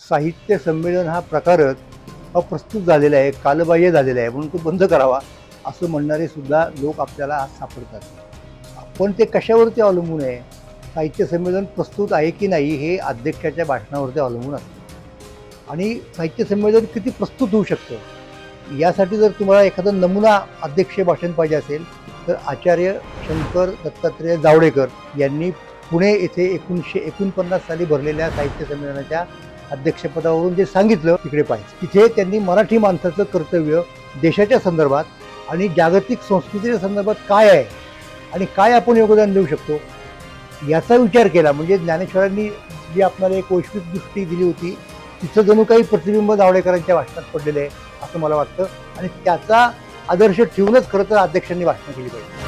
साहित्य संमेलन हा प्रकारच अप्रस्तुत झालेला आहे, कालबाह्य झालेला आहे, म्हणून तो बंद करावा असं म्हणणारे सुद्धा लोक आपल्याला आज सापडतात. पण ते कशावरती अवलंबून आहे? साहित्य संमेलन प्रस्तुत आहे की नाही हे अध्यक्षाच्या भाषणावरती अवलंबून असतं. आणि साहित्य संमेलन किती प्रस्तुत होऊ शकतं यासाठी जर तुम्हाला एखादा नमुना अध्यक्षीय भाषण पाहिजे असेल तर आचार्य शंकर दत्तात्रेय जावडेकर यांनी पुणे येथे 1949 साली भरलेल्या साहित्य संमेलनाच्या अध्यक्षपदावरून जे सांगितलं तिकडे पाहिजे. तिथे त्यांनी मराठी माणसाचं कर्तव्य देशाच्या संदर्भात आणि जागतिक संस्कृतीच्या संदर्भात काय आहे आणि काय आपण योगदान देऊ शकतो याचा विचार केला. म्हणजे ज्ञानेश्वरांनी जी आपल्याला एक वैश्विक दृष्टी दिली होती तिचं जणू काही प्रतिबिंब जावडेकरांच्या भाषणात पडलेलं आहे असं मला वाटतं. आणि त्याचा आदर्श ठेवूनच खरं तर अध्यक्षांनी भाषणं केली पाहिजे.